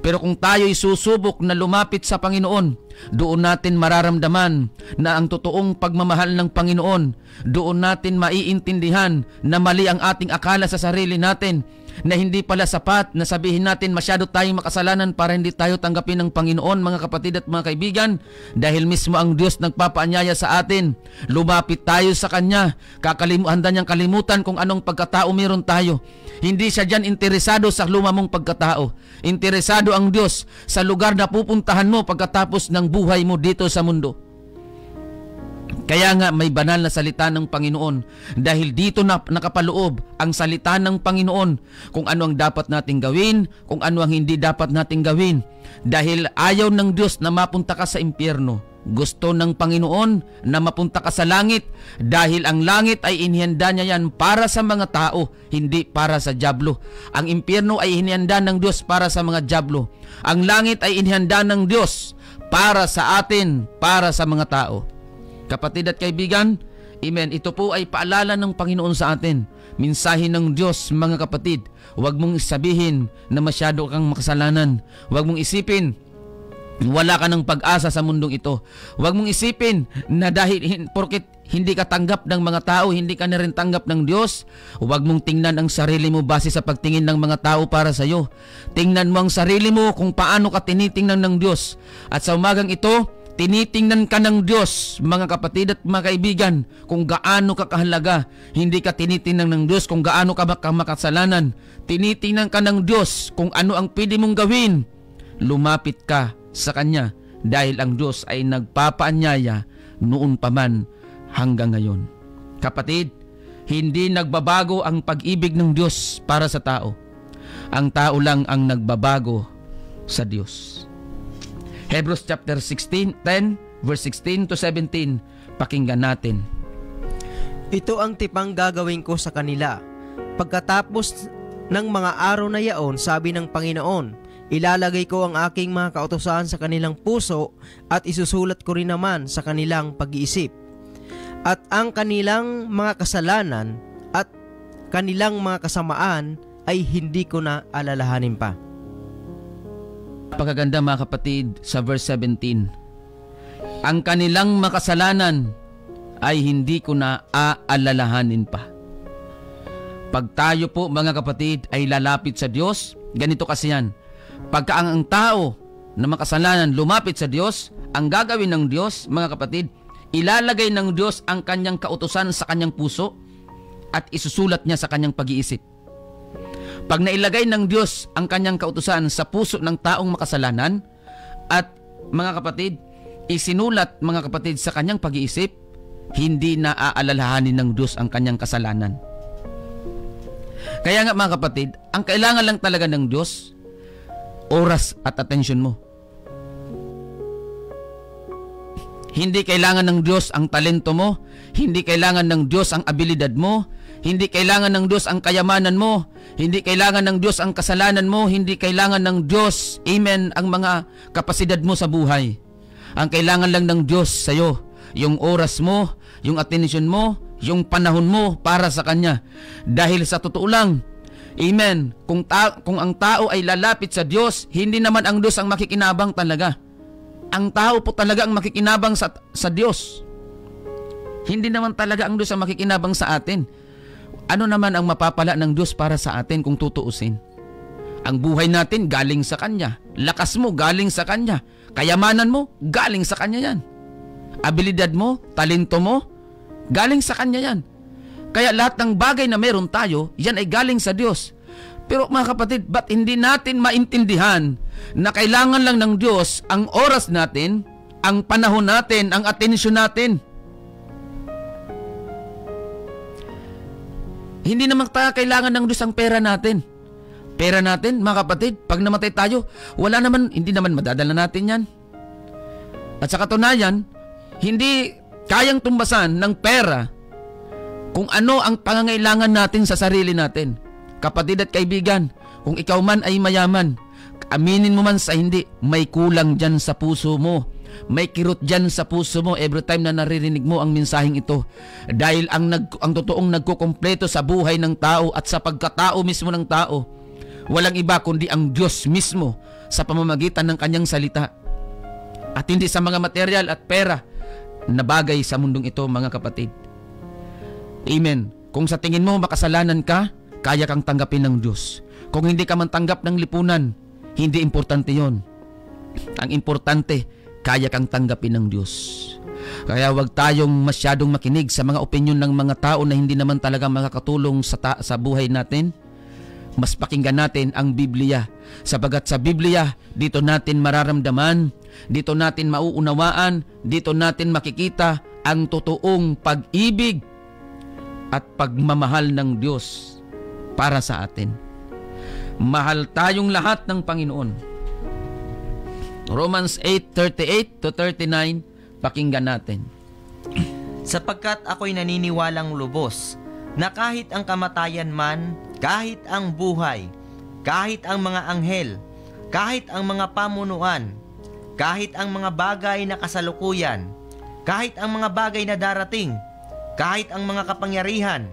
Pero kung tayo'y susubok na lumapit sa Panginoon, doon natin mararamdaman na ang totoong pagmamahal ng Panginoon. Doon natin maiintindihan na mali ang ating akala sa sarili natin, na hindi pala sapat na sabihin natin masyado tayong makasalanan para hindi tayo tanggapin ng Panginoon, mga kapatid at mga kaibigan, dahil mismo ang Diyos nagpapaanyaya sa atin. Lumapit tayo sa Kanya. Handa niyang kalimutan kung anong pagkatao meron tayo. Hindi siya dyan interesado sa luma mong pagkatao. Interesado ang Diyos sa lugar na pupuntahan mo pagkatapos ng buhay mo dito sa mundo. Kaya nga may banal na salita ng Panginoon, dahil dito na nakapaloob ang salita ng Panginoon kung ano ang dapat nating gawin, kung ano ang hindi dapat nating gawin. Dahil ayaw ng Diyos na mapunta ka sa impyerno. Gusto ng Panginoon na mapunta ka sa langit, dahil ang langit ay inihanda niya yan para sa mga tao, hindi para sa dyablo. Ang impyerno ay inihanda ng Diyos para sa mga dyablo. Ang langit ay inihanda ng Diyos para sa atin, para sa mga tao. Kapatid at kaibigan, amen, ito po ay paalala ng Panginoon sa atin. Mensahe ng Diyos, mga kapatid. Huwag mong sabihin na masyado kang makasalanan. Huwag mong isipin wala ka ng pag-asa sa mundong ito. Huwag mong isipin na dahil porket hindi ka tanggap ng mga tao, hindi ka na rin tanggap ng Diyos. Huwag mong tingnan ang sarili mo base sa pagtingin ng mga tao para sa iyo. Tingnan mo ang sarili mo kung paano ka tinitingnan ng Diyos. At sa umagang ito, tinitingnan ka ng Diyos, mga kapatid at mga kaibigan, kung gaano ka kahalaga. Hindi ka tinitingnan ng Diyos kung gaano ka makasalanan. Tinitingnan ka ng Diyos kung ano ang pwede mong gawin. Lumapit ka sa Kanya dahil ang Diyos ay nagpapaanyaya noon pa man hanggang ngayon. Kapatid, hindi nagbabago ang pag-ibig ng Diyos para sa tao. Ang tao lang ang nagbabago sa Diyos. Hebrews chapter 10 verse 16 to 17, pakinggan natin. Ito ang tipang gagawin ko sa kanila. Pagkatapos ng mga araw na yaon, sabi ng Panginoon, ilalagay ko ang aking mga kautusan sa kanilang puso at isusulat ko rin naman sa kanilang pag-iisip. At ang kanilang mga kasalanan at kanilang mga kasamaan ay hindi ko na alalahanin pa. Napakaganda mga kapatid sa verse 17. Ang kanilang makasalanan ay hindi ko na aalalahanin pa. Pag tayo po mga kapatid ay lalapit sa Diyos, ganito kasi yan. Pagka ang tao na makasalanan lumapit sa Diyos, ang gagawin ng Diyos, mga kapatid, ilalagay ng Diyos ang kanyang kautusan sa kanyang puso at isusulat niya sa kanyang pag-iisip. Pag nailagay ng Diyos ang kanyang kautusan sa puso ng taong makasalanan at mga kapatid, isinulat mga kapatid sa kanyang pag-iisip, hindi na aalalahanin ng Diyos ang kanyang kasalanan. Kaya nga mga kapatid, ang kailangan lang talaga ng Diyos, oras at atensyon mo. Hindi kailangan ng Diyos ang talento mo, hindi kailangan ng Diyos ang abilidad mo, hindi kailangan ng Diyos ang kayamanan mo, hindi kailangan ng Diyos ang kasalanan mo, hindi kailangan ng Diyos, amen, ang mga kapasidad mo sa buhay. Ang kailangan lang ng Diyos sa iyo, yung oras mo, yung atensyon mo, yung panahon mo para sa Kanya. Dahil sa totoo lang, amen, kung ang tao ay lalapit sa Diyos, hindi naman ang Diyos ang makikinabang talaga. Ang tao po talaga ang makikinabang sa Diyos. Hindi naman talaga ang Diyos ang makikinabang sa atin. Ano naman ang mapapala ng Diyos para sa atin kung tutuusin? Ang buhay natin galing sa Kanya. Lakas mo galing sa Kanya. Kayamanan mo galing sa Kanya yan. Abilidad mo, talento mo, galing sa Kanya yan. Kaya lahat ng bagay na meron tayo, yan ay galing sa Diyos. Pero mga kapatid, ba't hindi natin maintindihan na kailangan lang ng Diyos ang oras natin, ang panahon natin, ang atensyon natin? Hindi naman tayo kailangan ng Diyos ang pera natin. Pera natin, mga kapatid, pag namatay tayo, hindi naman madadala natin yan. At sa katunayan, hindi kayang tumbasan ng pera kung ano ang pangangailangan natin sa sarili natin. Kapatid at kaibigan, kung ikaw man ay mayaman, aminin mo man sa hindi, may kulang dyan sa puso mo. May kirot dyan sa puso mo every time na naririnig mo ang mensaheng ito. Dahil ang totoong nagkukumpleto sa buhay ng tao at sa pagkatao mismo ng tao, walang iba kundi ang Diyos mismo sa pamamagitan ng Kanyang salita. At hindi sa mga material at pera na bagay sa mundong ito, mga kapatid. Amen. Kung sa tingin mo makasalanan ka, kaya kang tanggapin ng Diyos. Kung hindi ka man tanggap ng lipunan, hindi importante yon. Ang importante, kaya kang tanggapin ng Diyos. Kaya wag tayong masyadong makinig sa mga opinyon ng mga tao na hindi naman talaga makakatulong sa buhay natin. Mas pakinggan natin ang Biblia. Sapagat sa Biblia, dito natin mararamdaman, dito natin mauunawaan, dito natin makikita ang totoong pag-ibig at pagmamahal ng Diyos para sa atin. Mahal tayong lahat ng Panginoon. Romans 8:38 to 39, pakinggan natin. Sapagkat ako'y naniniwalang lubos na kahit ang kamatayan man, kahit ang buhay, kahit ang mga anghel, kahit ang mga pamunuan, kahit ang mga bagay na kasalukuyan, kahit ang mga bagay na darating, kahit ang mga kapangyarihan,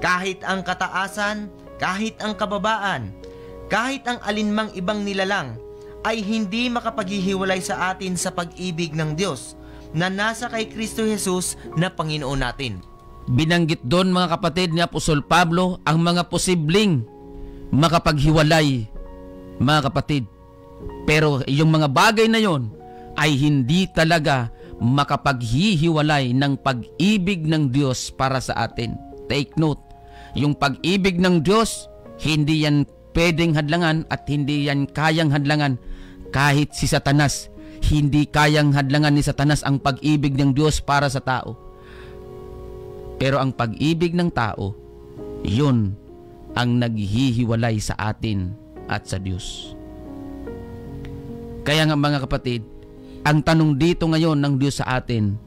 kahit ang kataasan, kahit ang kababaan, kahit ang alinmang ibang nilalang, ay hindi makapaghihiwalay sa atin sa pag-ibig ng Diyos na nasa kay Kristo Jesus na Panginoon natin. Binanggit doon mga kapatid ni Apostol Pablo ang mga posibleng makapaghiwalay, mga kapatid. Pero yung mga bagay na yon ay hindi talaga makapaghihiwalay ng pag-ibig ng Diyos para sa atin. Take note, yung pag-ibig ng Diyos, hindi yan pwedeng hadlangan at hindi yan kayang hadlangan kahit si Satanas. Hindi kayang hadlangan ni Satanas ang pag-ibig ng Diyos para sa tao. Pero ang pag-ibig ng tao, yun ang naghihiwalay sa atin at sa Diyos. Kaya nga mga kapatid, ang tanong dito ngayon ng Diyos sa atin,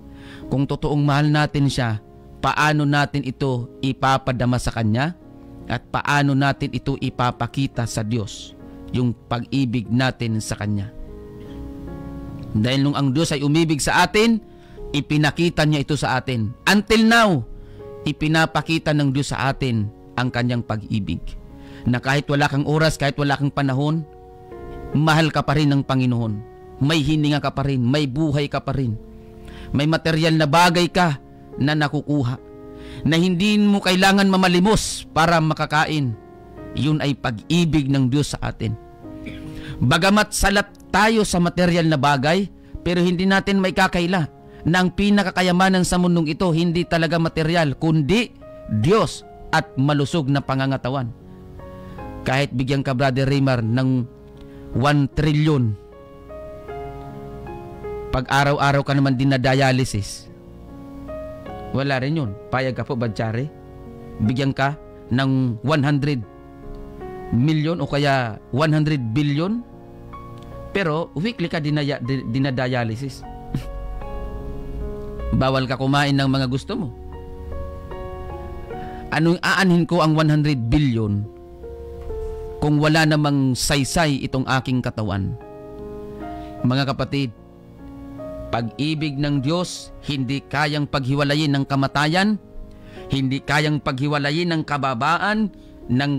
kung totoong mahal natin siya, paano natin ito ipapadama sa Kanya at paano natin ito ipapakita sa Diyos, yung pag-ibig natin sa Kanya. Dahil nung ang Diyos ay umibig sa atin, ipinakita niya ito sa atin. Until now, ipinapakita ng Diyos sa atin ang Kanyang pag-ibig. Na kahit wala kang oras, kahit wala kang panahon, mahal ka pa rin ng Panginoon. May hininga ka pa rin, may buhay ka pa rin. May material na bagay ka na nakukuha, na hindi mo kailangan mamalimos para makakain. Yun ay pag-ibig ng Diyos sa atin. Bagamat salat tayo sa material na bagay, pero hindi natin may kakaila na ang pinakakayamanan sa mundong ito hindi talaga material, kundi Diyos at malusog na pangangatawan. Kahit bigyan ka, Brother Raymar, ng 1 trilyon, pag araw-araw ka naman din na dialysis, wala rin yun. Payag ka po, Badjare? Bigyan ka ng 100 million o kaya 100 billion, pero weekly ka dinadialysis. Bawal ka kumain ng mga gusto mo. Anong aanhin ko ang 100 billion kung wala namang saysay itong aking katawan? Mga kapatid, pag-ibig ng Diyos hindi kayang paghiwalayin ng kamatayan, hindi kayang paghiwalayin ng kababaan, ng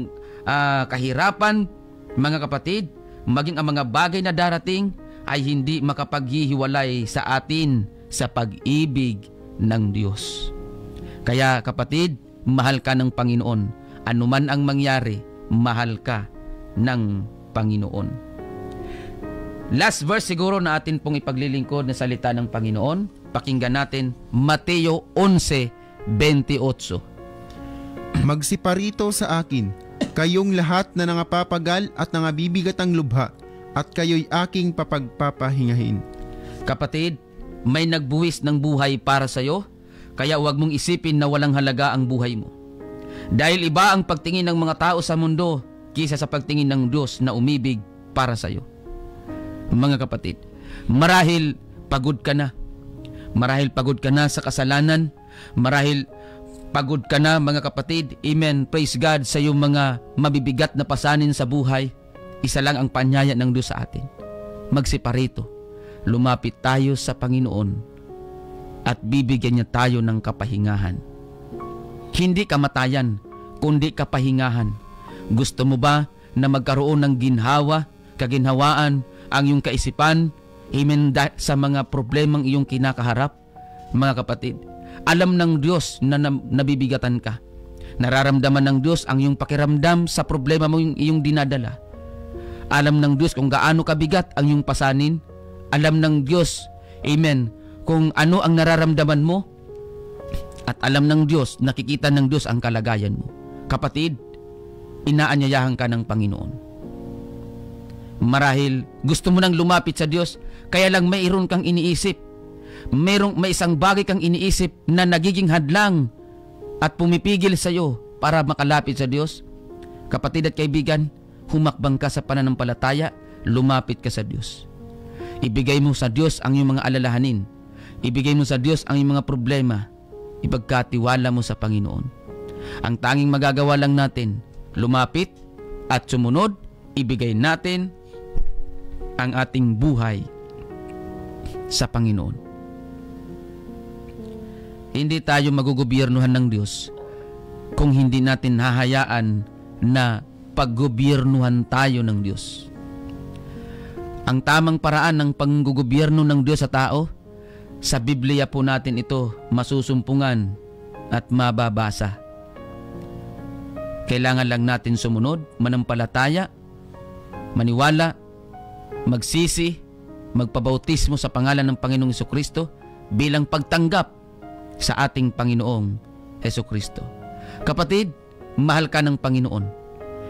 kahirapan. Mga kapatid, maging ang mga bagay na darating ay hindi makapaghihiwalay sa atin sa pag-ibig ng Diyos. Kaya kapatid, mahal ka ng Panginoon. Anuman ang mangyari, mahal ka ng Panginoon. Last verse siguro na atin pong ipaglilingkod na salita ng Panginoon. Pakinggan natin Mateo 11:28. Magsiparito sa akin, kayong lahat na nangapapagal at nangabibigat ang lubha, at kayo'y aking papagpapahingahin. Kapatid, may nagbuwis ng buhay para sa iyo, kaya huwag mong isipin na walang halaga ang buhay mo. Dahil iba ang pagtingin ng mga tao sa mundo kaysa sa pagtingin ng Diyos na umibig para sa iyo. Mga kapatid, marahil pagod ka na. Marahil pagod ka na sa kasalanan. Marahil pagod ka na, mga kapatid. Amen. Praise God sa iyong mga mabibigat na pasanin sa buhay. Isa lang ang panyaya ng Diyos sa atin. Magsiparito. Lumapit tayo sa Panginoon at bibigyan niya tayo ng kapahingahan. Hindi kamatayan, kundi kapahingahan. Gusto mo ba na magkaroon ng ginhawa, kaginhawaan ang iyong kaisipan, amen, sa mga problemang iyong kinakaharap? Mga kapatid, alam ng Diyos na nabibigatan ka. Nararamdaman ng Diyos ang iyong pakiramdam sa problema mo yung iyong dinadala. Alam ng Diyos kung gaano kabigat ang iyong pasanin. Alam ng Diyos, amen, kung ano ang nararamdaman mo. At alam ng Diyos, nakikita ng Diyos ang kalagayan mo. Kapatid, inaanyayahan ka ng Panginoon. Marahil gusto mo nang lumapit sa Diyos, kaya lang mayroon kang iniisip. May isang bagay kang iniisip na nagiging hadlang at pumipigil sa iyo para makalapit sa Diyos. Kapatid at kaibigan, humakbang ka sa pananampalataya, lumapit ka sa Diyos. Ibigay mo sa Diyos ang iyong mga alalahanin. Ibigay mo sa Diyos ang iyong mga problema. Ipagkatiwala mo sa Panginoon. Ang tanging magagawa lang natin, lumapit at sumunod. Ibigay natin ang ating buhay sa Panginoon. Hindi tayo magugobyernuhan ng Diyos kung hindi natin hahayaan na paggobyernuhan tayo ng Diyos. Ang tamang paraan ng panggogobyerno ng Diyos sa tao, sa Biblia po natin ito masusumpungan at mababasa. Kailangan lang natin sumunod, manampalataya, maniwala, magsisi, magpabautismo sa pangalan ng Panginoong Hesukristo bilang pagtanggap sa ating Panginoong Hesukristo. Kapatid, mahal ka ng Panginoon.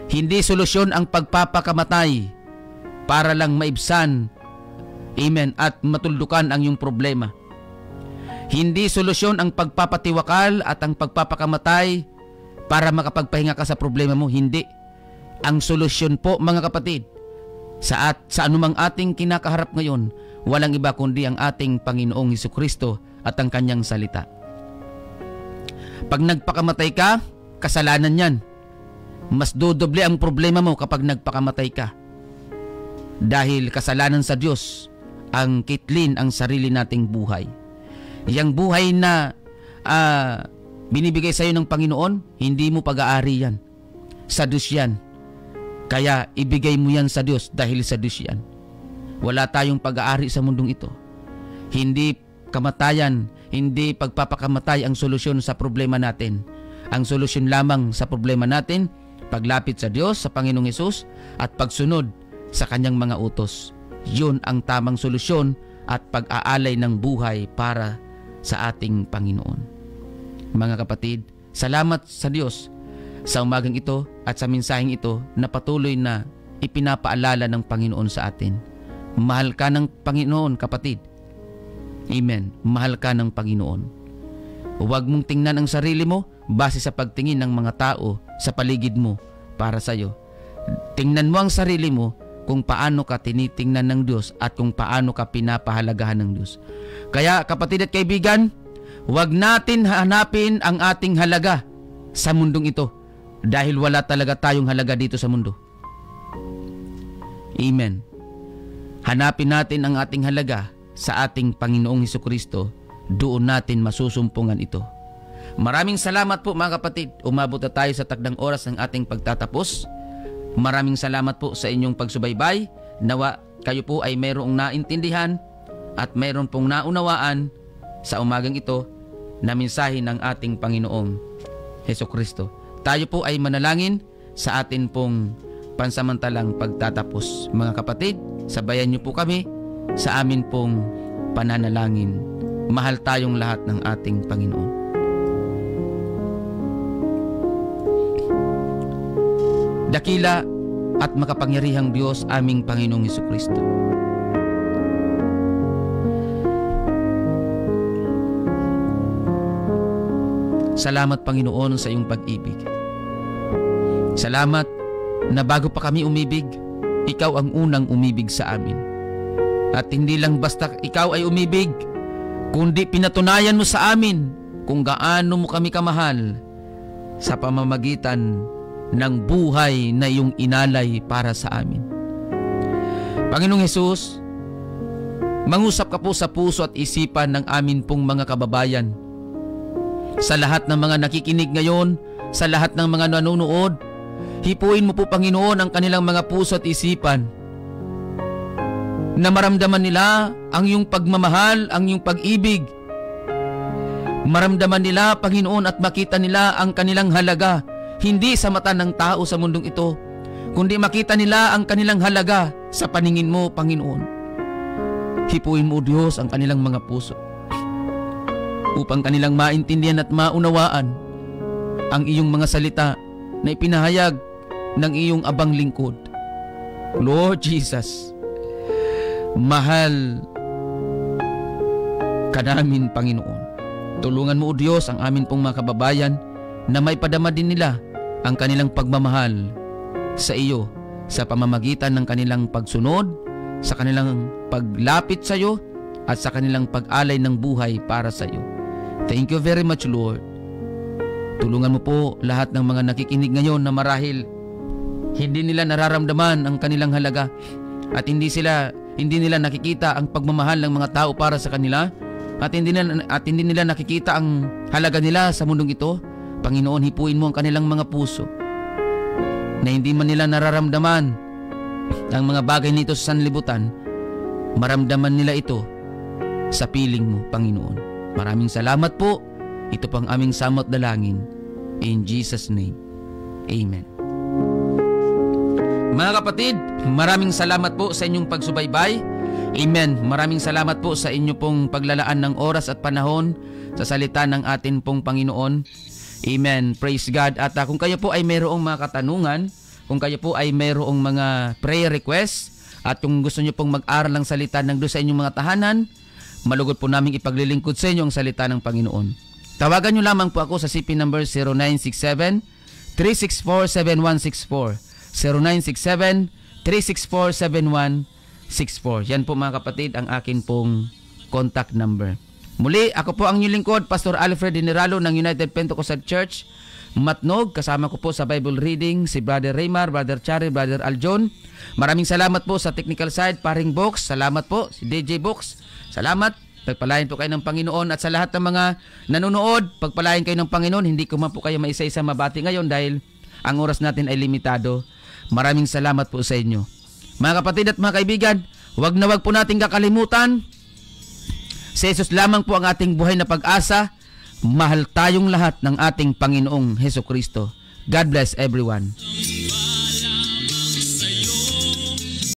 Hindi solusyon ang pagpapakamatay para lang maibsan, amen, at matuldukan ang iyong problema. Hindi solusyon ang pagpapatiwakal at ang pagpapakamatay para makapagpahinga ka sa problema mo. Hindi. Ang solusyon po, mga kapatid, sa anumang ating kinakaharap ngayon, walang iba kundi ang ating Panginoong Hesukristo at ang kanyang salita. Pag nagpakamatay ka, kasalanan yan. Mas dodoble ang problema mo kapag nagpakamatay ka. Dahil kasalanan sa Diyos ang kitlin ang sarili nating buhay. Yang buhay na binibigay sa iyo ng Panginoon, hindi mo pag-aari yan. Sa Diyos yan. Kaya ibigay mo yan sa Diyos dahil sa Diyos yan. Wala tayong pag-aari sa mundong ito. Hindi kamatayan, hindi pagpapakamatay ang solusyon sa problema natin. Ang solusyon lamang sa problema natin, paglapit sa Diyos, sa Panginoong Hesus, at pagsunod sa kanyang mga utos. Yun ang tamang solusyon at pag-aalay ng buhay para sa ating Panginoon. Mga kapatid, salamat sa Diyos sa umagang ito at sa mensaheng ito na patuloy na ipinapaalala ng Panginoon sa atin. Mahal ka ng Panginoon, kapatid. Amen. Mahal ka ng Panginoon. Huwag mong tingnan ang sarili mo base sa pagtingin ng mga tao sa paligid mo para sa iyo. Tingnan mo ang sarili mo kung paano ka tinitingnan ng Diyos at kung paano ka pinapahalagahan ng Diyos. Kaya kapatid at kaibigan, huwag natin hanapin ang ating halaga sa mundong ito dahil wala talaga tayong halaga dito sa mundo. Amen. Hanapin natin ang ating halaga sa ating Panginoong Hesukristo. Doon natin masusumpungan ito. Maraming salamat po mga kapatid. Umabot na tayo sa takdang oras ng ating pagtatapos. Maraming salamat po sa inyong pagsubaybay. Nawa kayo po ay mayroong naintindihan at mayroon pong naunawaan sa umagang ito na mensahe ng ating Panginoong Hesukristo. Tayo po ay manalangin sa atin pong pansamantalang pagtatapos. Mga kapatid, sabayan niyo po kami sa amin pong pananalangin. Mahal tayong lahat ng ating Panginoon. Dakila at makapangyarihang Diyos, aming Panginoong Hesukristo. Salamat, Panginoon, sa iyong pag-ibig. Salamat na bago pa kami umibig, ikaw ang unang umibig sa amin. At hindi lang basta ikaw ay umibig, kundi pinatunayan mo sa amin kung gaano mo kami kamahal sa pamamagitan ng buhay na iyong inalay para sa amin. Panginoong Hesus, mangusap ka po sa puso at isipan ng amin pong mga kababayan. Sa lahat ng mga nakikinig ngayon, sa lahat ng mga nanonood, hipuin mo po, Panginoon, ang kanilang mga puso at isipan na maramdaman nila ang iyong pagmamahal, ang iyong pag-ibig. Maramdaman nila, Panginoon, at makita nila ang kanilang halaga, hindi sa mata ng tao sa mundong ito, kundi makita nila ang kanilang halaga sa paningin mo, Panginoon. Hipuin mo, Diyos, ang kanilang mga puso upang kanilang maintindihan at maunawaan ang iyong mga salita na ipinahayag ng iyong abang lingkod. Lord Jesus, mahal ka namin, Panginoon. Tulungan mo, O Diyos, ang amin pong mga kababayan na may padama din nila ang kanilang pagmamahal sa iyo sa pamamagitan ng kanilang pagsunod, sa kanilang paglapit sa iyo at sa kanilang pag-alay ng buhay para sa iyo. Thank you very much, Lord. Tulungan mo po lahat ng mga nakikinig ngayon na marahil hindi nila nararamdaman ang kanilang halaga at hindi hindi nila nakikita ang pagmamahal ng mga tao para sa kanila, at hindi nila nakikita ang halaga nila sa mundong ito, Panginoon, hipuin mo ang kanilang mga puso na hindi man nila nararamdaman ang mga bagay nito sa sanlibutan, maramdaman nila ito sa piling mo, Panginoon. Maraming salamat po. Ito pang aming samot dalangin. In Jesus' name, Amen. Mga kapatid, maraming salamat po sa inyong pagsubaybay. Amen. Maraming salamat po sa inyo pong paglalaan ng oras at panahon sa salita ng atin pong Panginoon. Amen. Praise God. At kung kayo po ay mayroong mga katanungan, kung kayo po ay mayroong mga prayer requests, at kung gusto nyo pong mag-aral ng salita ng Diyos sa inyong mga tahanan, malugod po namin ipaglilingkod sa inyo ang salita ng Panginoon. Tawagan nyo lamang po ako sa CP number 0967-364-7164. 0967-364-7164. Yan po mga kapatid ang akin pong contact number. Muli, ako po ang inyong lingkod, Pastor Alfred Dineralo ng United Pentecostal Church, Matnog. Kasama ko po sa Bible reading si Brother Raymar, Brother Chari, Brother Aljon. Maraming salamat po sa technical side, Paring Box. Salamat po, si DJ Box. Salamat. Pagpalain po kayo ng Panginoon, at sa lahat ng mga nanonood, pagpalain kayo ng Panginoon. Hindi ko man po kayo maisa-isa mabati ngayon dahil ang oras natin ay limitado. Maraming salamat po sa inyo. Mga kapatid at mga kaibigan, wag na wag po natin kakalimutan, si Jesus lamang po ang ating buhay na pag-asa. Mahal tayong lahat ng ating Panginoong Hesukristo. God bless everyone.